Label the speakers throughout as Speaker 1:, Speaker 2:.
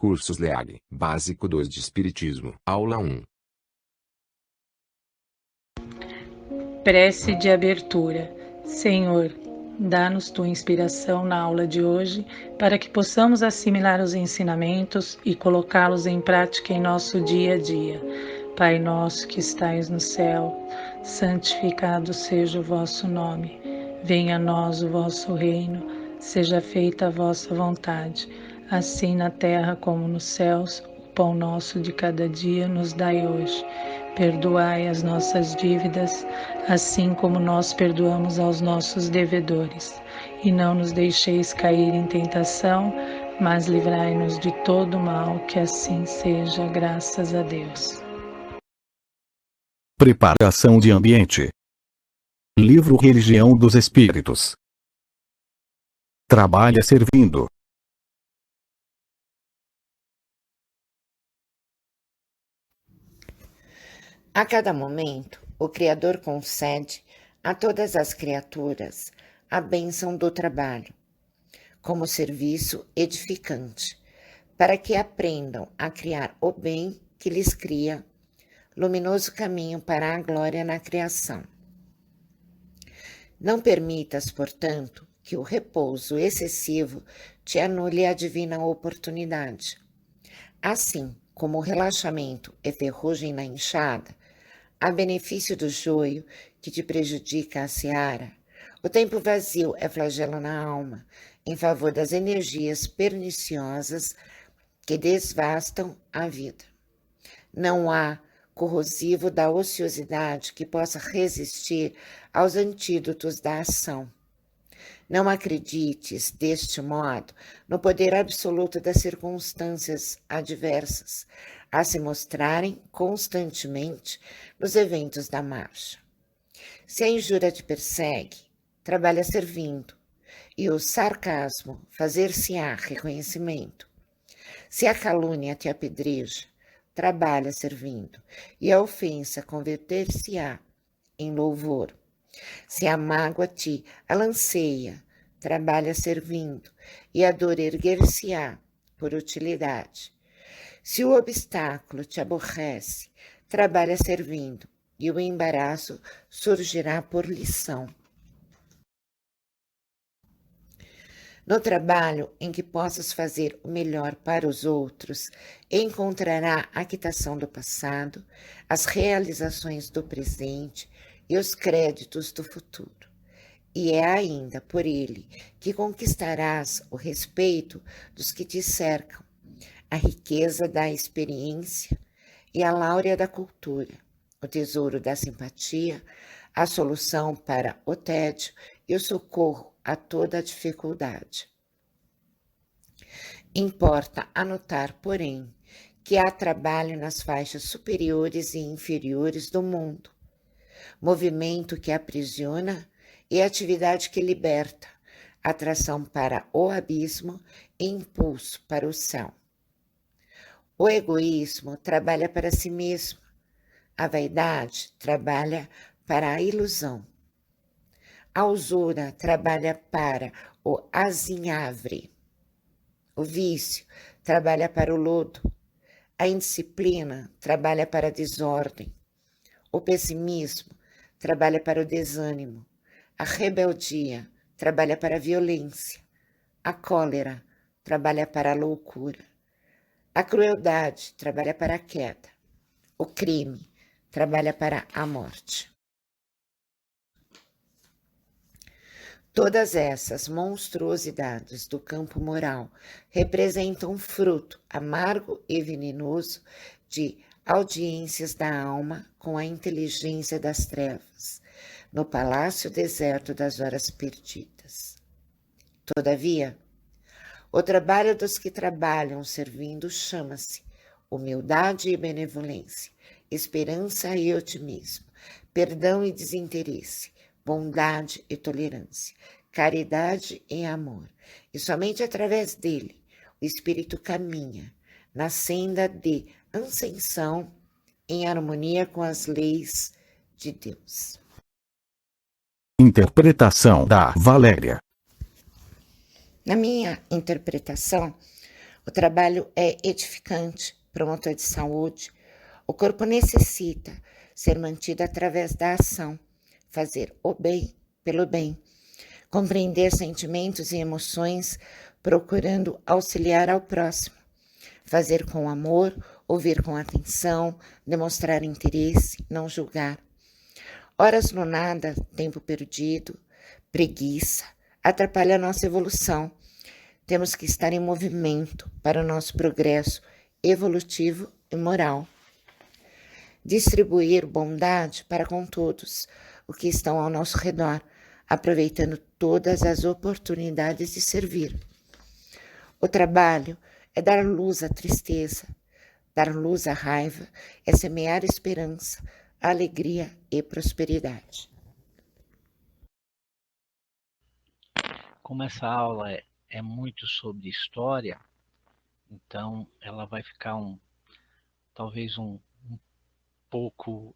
Speaker 1: Cursos LEAG, Básico 2 de Espiritismo, Aula 1.
Speaker 2: Prece de abertura. Senhor, dá-nos tua inspiração na aula de hoje, para que possamos assimilar os ensinamentos e colocá-los em prática em nosso dia a dia. Pai nosso que estais no céu, santificado seja o vosso nome. Venha a nós o vosso reino, seja feita a vossa vontade, assim na terra como nos céus. O pão nosso de cada dia nos dai hoje. Perdoai as nossas dívidas, assim como nós perdoamos aos nossos devedores. E não nos deixeis cair em tentação, mas livrai-nos de todo mal, que assim seja, graças a Deus.
Speaker 3: Preparação de ambiente. Livro Religião dos Espíritos. Trabalha servindo.
Speaker 4: A cada momento, o Criador concede a todas as criaturas a bênção do trabalho, como serviço edificante, para que aprendam a criar o bem que lhes cria, luminoso caminho para a glória na criação. Não permitas, portanto, que o repouso excessivo te anule a divina oportunidade. Assim como o relaxamento é ferrugem na enxada, a benefício do joio que te prejudica a seara, o tempo vazio é flagelo na alma, em favor das energias perniciosas que desvastam a vida. Não há corrosivo da ociosidade que possa resistir aos antídotos da ação. Não acredites, deste modo, no poder absoluto das circunstâncias adversas, a se mostrarem constantemente nos eventos da marcha. Se a injúria te persegue, trabalha servindo, e o sarcasmo fazer-se-á reconhecimento. Se a calúnia te apedreja, trabalha servindo, e a ofensa converter-se-á em louvor. Se a mágoa te alanceia, trabalha servindo, e a dor erguer-se-á por utilidade. Se o obstáculo te aborrece, trabalha servindo, e o embaraço surgirá por lição. No trabalho em que possas fazer o melhor para os outros, encontrará a quitação do passado, as realizações do presente e os créditos do futuro. E é ainda por ele que conquistarás o respeito dos que te cercam, a riqueza da experiência e a láurea da cultura, o tesouro da simpatia, a solução para o tédio e o socorro a toda a dificuldade. Importa anotar, porém, que há trabalho nas faixas superiores e inferiores do mundo, movimento que aprisiona e atividade que liberta, atração para o abismo e impulso para o céu. O egoísmo trabalha para si mesmo, a vaidade trabalha para a ilusão. A usura trabalha para o azinhavre. O vício trabalha para o lodo. A indisciplina trabalha para a desordem. O pessimismo trabalha para o desânimo. A rebeldia trabalha para a violência. A cólera trabalha para a loucura. A crueldade trabalha para a queda. O crime trabalha para a morte. Todas essas monstruosidades do campo moral representam um fruto amargo e venenoso de audiências da alma com a inteligência das trevas, no palácio deserto das horas perdidas. Todavia, o trabalho dos que trabalham servindo chama-se humildade e benevolência, esperança e otimismo, perdão e desinteresse, bondade e tolerância, caridade e amor. E somente através dele o espírito caminha na senda de ascensão em harmonia com as leis de Deus.
Speaker 3: Interpretação da Valéria.
Speaker 4: Na minha interpretação, O trabalho é edificante, promotor de saúde. O corpo necessita ser mantido através da ação, fazer o bem pelo bem, compreender sentimentos e emoções, procurando auxiliar ao próximo, fazer com amor, ouvir com atenção, demonstrar interesse, não julgar. Horas no nada, tempo perdido, preguiça, atrapalha a nossa evolução. Temos que estar em movimento para o nosso progresso evolutivo e moral. Distribuir bondade para com todos os que estão ao nosso redor, aproveitando todas as oportunidades de servir. O trabalho é dar luz à tristeza, dar luz à raiva, é semear esperança, alegria e prosperidade.
Speaker 5: Como essa aula é muito sobre história, então ela vai ficar talvez um pouco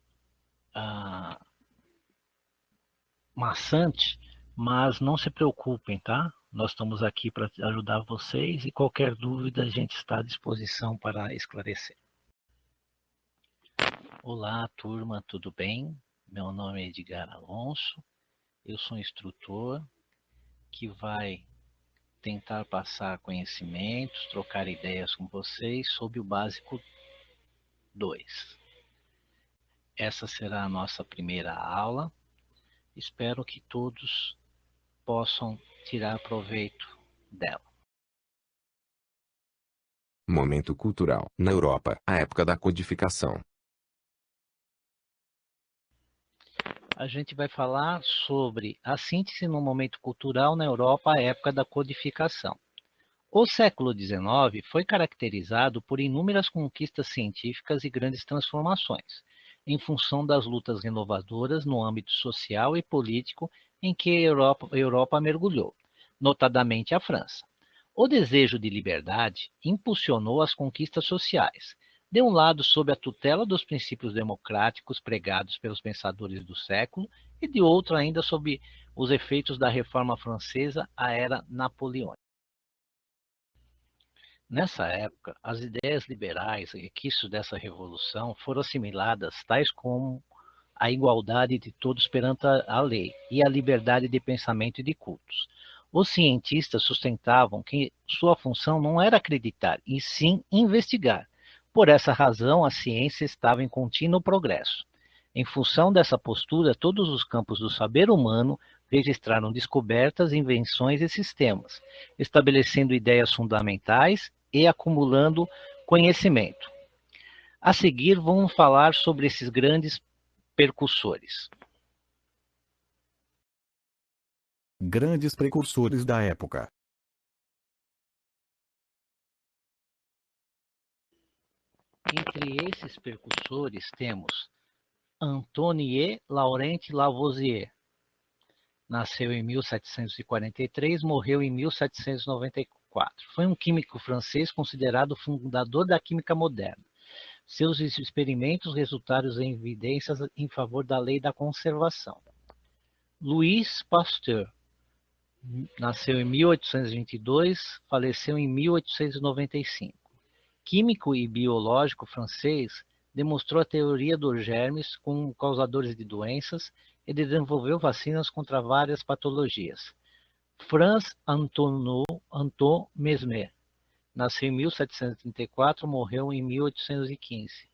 Speaker 5: maçante, mas não se preocupem, tá? Nós estamos aqui para ajudar vocês e qualquer dúvida a gente está à disposição para esclarecer. Olá, turma, tudo bem? Meu nome é Edgar Alonso, eu sou um instrutor que vai tentar passar conhecimentos, trocar ideias com vocês sobre o básico 2. Essa será a nossa primeira aula. Espero que todos possam tirar proveito dela.
Speaker 1: Momento cultural. Na Europa, a época da codificação.
Speaker 5: A gente vai falar sobre a síntese no momento cultural na Europa, a época da codificação. O século XIX foi caracterizado por inúmeras conquistas científicas e grandes transformações, em função das lutas renovadoras no âmbito social e político em que a Europa mergulhou, notadamente a França. O desejo de liberdade impulsionou as conquistas sociais, de um lado sob a tutela dos princípios democráticos pregados pelos pensadores do século, e de outro ainda sob os efeitos da Reforma Francesa, a era napoleônica. Nessa época, as ideias liberais e requisitos dessa revolução foram assimiladas tais como a igualdade de todos perante a lei e a liberdade de pensamento e de cultos. Os cientistas sustentavam que sua função não era acreditar, e sim investigar. Por essa razão, a ciência estava em contínuo progresso. Em função dessa postura, todos os campos do saber humano registraram descobertas, invenções e sistemas, estabelecendo ideias fundamentais e acumulando conhecimento. A seguir, vamos falar sobre esses grandes percussores.
Speaker 3: Grandes precursores da época.
Speaker 5: Entre esses percussores temos Antoine Laurent Lavoisier. Nasceu em 1743, morreu em 1794. Foi um químico francês considerado o fundador da química moderna. Seus experimentos resultaram em evidências em favor da lei da conservação. Louis Pasteur. Nasceu em 1822, faleceu em 1895. Químico e biológico francês, demonstrou a teoria dos germes como causadores de doenças e desenvolveu vacinas contra várias patologias. Franz Anton Mesmer. Nasceu em 1734, morreu em 1815.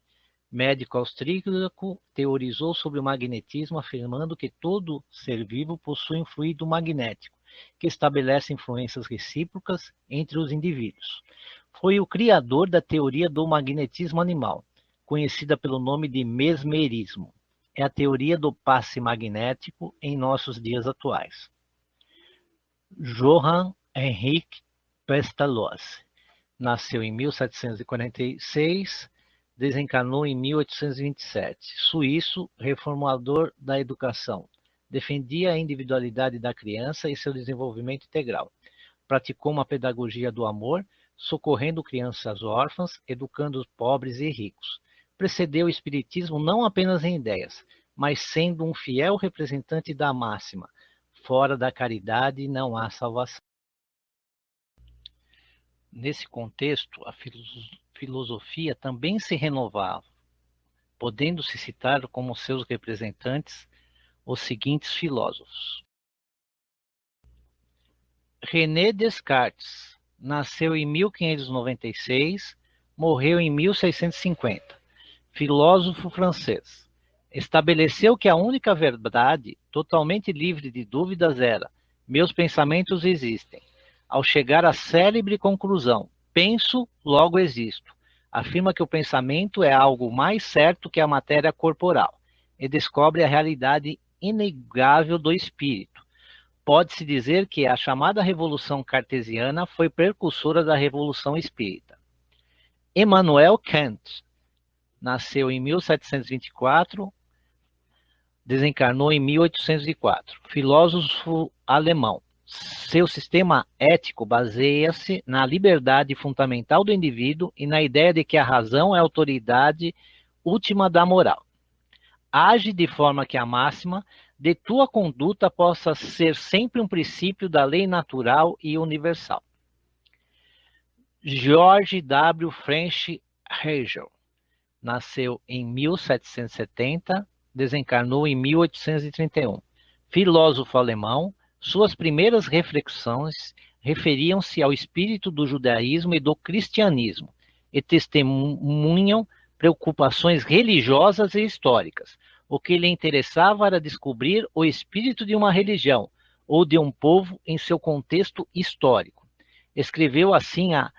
Speaker 5: Médico austríaco, teorizou sobre o magnetismo, afirmando que todo ser vivo possui um fluido magnético, que estabelece influências recíprocas entre os indivíduos. Foi o criador da teoria do magnetismo animal, conhecida pelo nome de mesmerismo. É a teoria do passe magnético em nossos dias atuais. Johann Henrik Pestalozzi. Nasceu em 1746, desencarnou em 1827. Suíço, reformador da educação. Defendia a individualidade da criança e seu desenvolvimento integral. Praticou uma pedagogia do amor, socorrendo crianças órfãs, educando os pobres e ricos. Precedeu o espiritismo não apenas em ideias, mas sendo um fiel representante da máxima: fora da caridade não há salvação. Nesse contexto, a filosofia também se renovava, podendo-se citar como seus representantes os seguintes filósofos. René Descartes nasceu em 1596, morreu em 1650. Filósofo francês. Estabeleceu que a única verdade, totalmente livre de dúvidas, era: meus pensamentos existem. Ao chegar à célebre conclusão, penso, logo existo, afirma que o pensamento é algo mais certo que a matéria corporal e descobre a realidade inegável do espírito. Pode-se dizer que a chamada Revolução Cartesiana foi precursora da Revolução Espírita. Immanuel Kant nasceu em 1724, desencarnou em 1804. Filósofo alemão. Seu sistema ético baseia-se na liberdade fundamental do indivíduo e na ideia de que a razão é a autoridade última da moral. Age de forma que a máxima de tua conduta possa ser sempre um princípio da lei natural e universal. George W. French Hegel nasceu em 1770, desencarnou em 1831. Filósofo alemão, suas primeiras reflexões referiam-se ao espírito do judaísmo e do cristianismo e testemunham preocupações religiosas e históricas. O que lhe interessava era descobrir o espírito de uma religião ou de um povo em seu contexto histórico. Escreveu assim a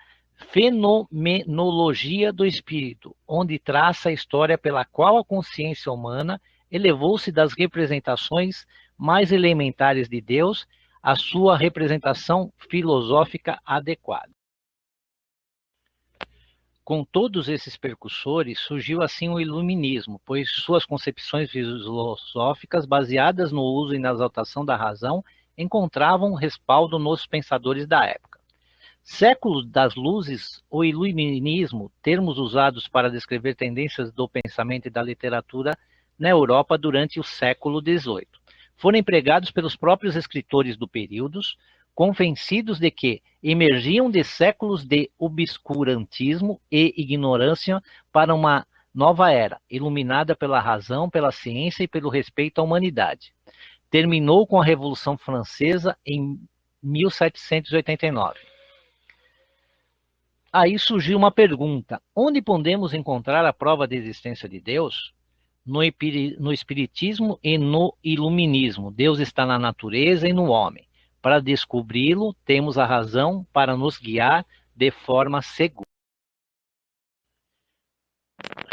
Speaker 5: Fenomenologia do Espírito, onde traça a história pela qual a consciência humana elevou-se das representações mais elementares de Deus à sua representação filosófica adequada. Com todos esses precursores, surgiu assim o Iluminismo, pois suas concepções filosóficas, baseadas no uso e na exaltação da razão, encontravam respaldo nos pensadores da época. Séculos das luzes, o iluminismo, termos usados para descrever tendências do pensamento e da literatura na Europa durante o século XVIII, foram empregados pelos próprios escritores do período, convencidos de que emergiam de séculos de obscurantismo e ignorância para uma nova era, iluminada pela razão, pela ciência e pelo respeito à humanidade. Terminou com a Revolução Francesa em 1789. Aí surgiu uma pergunta: onde podemos encontrar a prova da existência de Deus? No Espiritismo e no Iluminismo. Deus está na natureza e no homem. Para descobri-lo, temos a razão para nos guiar de forma segura.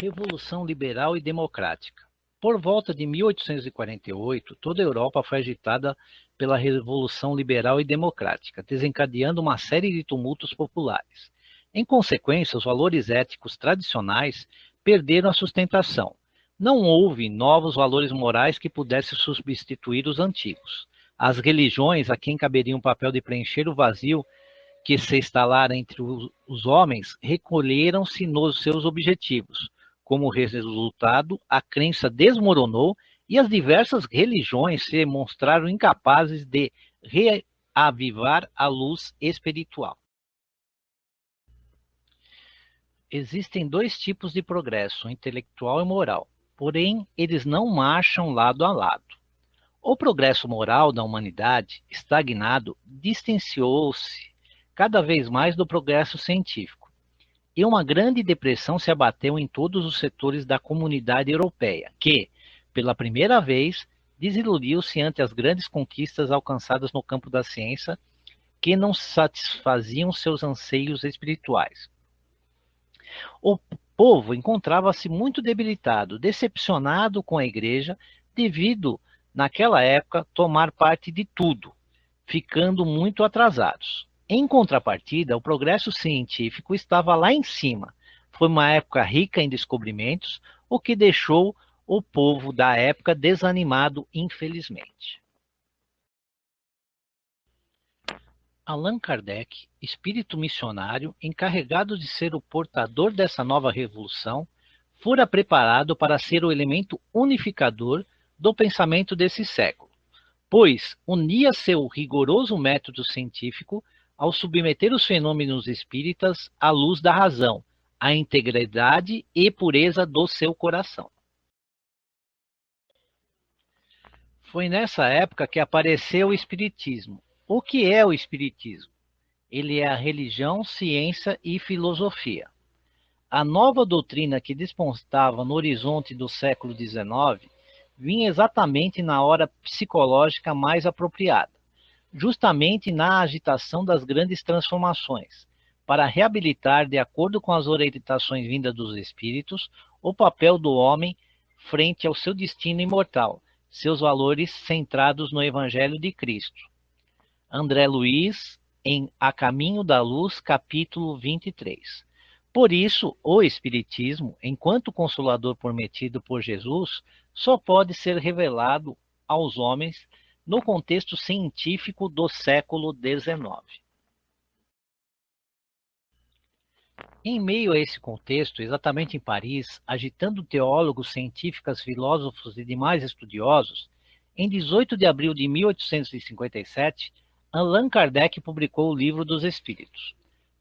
Speaker 5: Revolução Liberal e Democrática. Por volta de 1848, toda a Europa foi agitada pela Revolução Liberal e Democrática, desencadeando uma série de tumultos populares. Em consequência, os valores éticos tradicionais perderam a sustentação. Não houve novos valores morais que pudessem substituir os antigos. As religiões, a quem caberia um papel de preencher o vazio que se instalara entre os homens, recolheram-se nos seus objetivos. Como resultado, a crença desmoronou e as diversas religiões se mostraram incapazes de reavivar a luz espiritual. Existem dois tipos de progresso, intelectual e moral, porém eles não marcham lado a lado. O progresso moral da humanidade, estagnado, distanciou-se cada vez mais do progresso científico, e uma grande depressão se abateu em todos os setores da comunidade europeia, que, pela primeira vez, desiludiu-se ante as grandes conquistas alcançadas no campo da ciência, que não satisfaziam seus anseios espirituais. O povo encontrava-se muito debilitado, decepcionado com a igreja, devido, naquela época, tomar parte de tudo, ficando muito atrasados. Em contrapartida, o progresso científico estava lá em cima. Foi uma época rica em descobrimentos, o que deixou o povo da época desanimado, infelizmente. Allan Kardec, espírito missionário, encarregado de ser o portador dessa nova revolução, fora preparado para ser o elemento unificador do pensamento desse século, pois unia seu rigoroso método científico ao submeter os fenômenos espíritas à luz da razão, à integridade e pureza do seu coração. Foi nessa época que apareceu o Espiritismo. O que é o Espiritismo? Ele é a religião, ciência e filosofia. A nova doutrina que despontava no horizonte do século XIX vinha exatamente na hora psicológica mais apropriada, justamente na agitação das grandes transformações, para reabilitar, de acordo com as orientações vindas dos espíritos, o papel do homem frente ao seu destino imortal, seus valores centrados no Evangelho de Cristo. André Luiz, em A Caminho da Luz, capítulo 23. Por isso, o Espiritismo, enquanto consolador prometido por Jesus, só pode ser revelado aos homens no contexto científico do século XIX. Em meio a esse contexto, exatamente em Paris, agitando teólogos, cientistas, filósofos e demais estudiosos, em 18 de abril de 1857, Allan Kardec publicou o Livro dos Espíritos.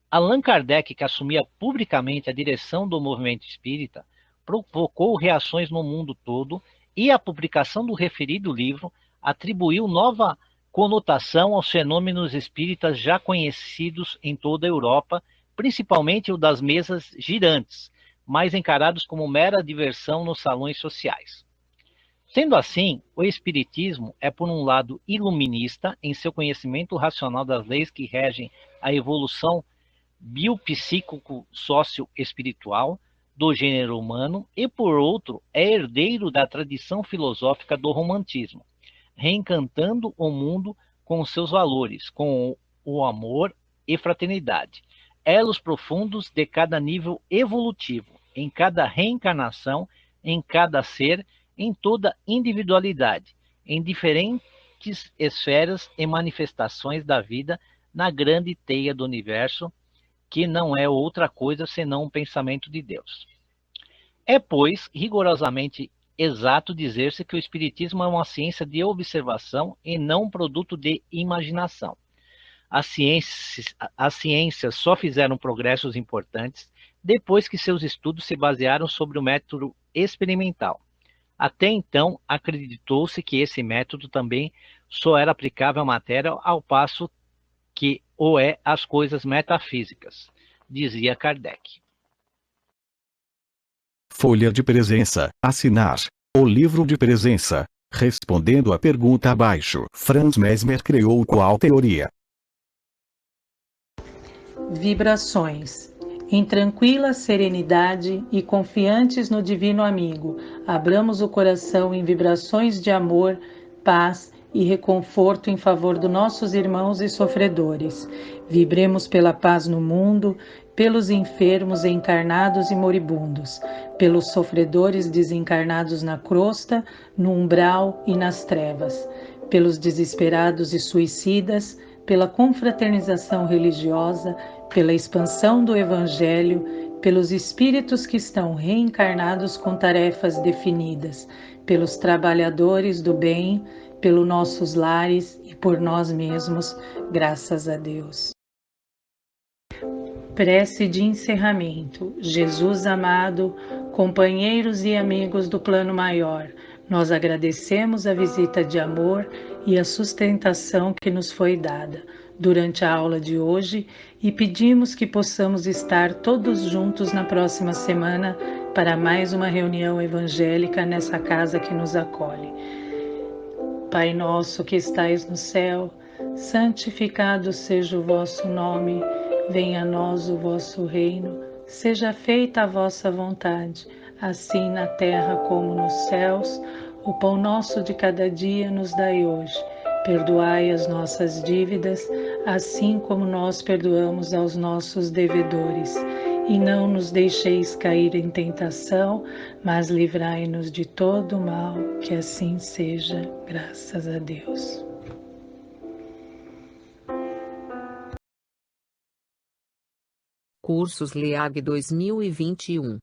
Speaker 5: Allan Kardec, que assumia publicamente a direção do movimento espírita, provocou reações no mundo todo e a publicação do referido livro atribuiu nova conotação aos fenômenos espíritas já conhecidos em toda a Europa, principalmente o das mesas girantes, mais encarados como mera diversão nos salões sociais. Sendo assim, o Espiritismo é, por um lado, iluminista em seu conhecimento racional das leis que regem a evolução biopsíquico-sócio-espiritual do gênero humano e, por outro, é herdeiro da tradição filosófica do romantismo, reencantando o mundo com seus valores, com o amor e fraternidade, elos profundos de cada nível evolutivo, em cada reencarnação, em cada ser, em toda individualidade, em diferentes esferas e manifestações da vida na grande teia do universo, que não é outra coisa senão um pensamento de Deus. É, pois, rigorosamente exato dizer-se que o Espiritismo é uma ciência de observação e não um produto de imaginação. As ciências só fizeram progressos importantes depois que seus estudos se basearam sobre o método experimental. Até então, acreditou-se que esse método também só era aplicável à matéria, ao passo que o é às coisas metafísicas, dizia Kardec.
Speaker 3: Folha de presença. Assinar. O livro de presença. Respondendo à pergunta abaixo. Franz Mesmer criou qual teoria?
Speaker 2: Vibrações. Em tranquila serenidade e confiantes no Divino Amigo, abramos o coração em vibrações de amor, paz e reconforto em favor dos nossos irmãos e sofredores. Vibremos pela paz no mundo, pelos enfermos encarnados e moribundos, pelos sofredores desencarnados na crosta, no umbral e nas trevas, pelos desesperados e suicidas, pela confraternização religiosa, pela expansão do Evangelho, pelos espíritos que estão reencarnados com tarefas definidas, pelos trabalhadores do bem, pelos nossos lares e por nós mesmos, graças a Deus. Prece de encerramento. Jesus amado, companheiros e amigos do plano maior, nós agradecemos a visita de amor e a sustentação que nos foi dada durante a aula de hoje e pedimos que possamos estar todos juntos na próxima semana para mais uma reunião evangélica nessa casa que nos acolhe. Pai nosso que estais no céu, santificado seja o vosso nome, venha a nós o vosso reino, seja feita a vossa vontade, assim na terra como nos céus. O pão nosso de cada dia nos dai hoje. Perdoai as nossas dívidas, assim como nós perdoamos aos nossos devedores. E não nos deixeis cair em tentação, mas livrai-nos de todo o mal, que assim seja, graças a Deus.
Speaker 6: Cursos LEAG 2021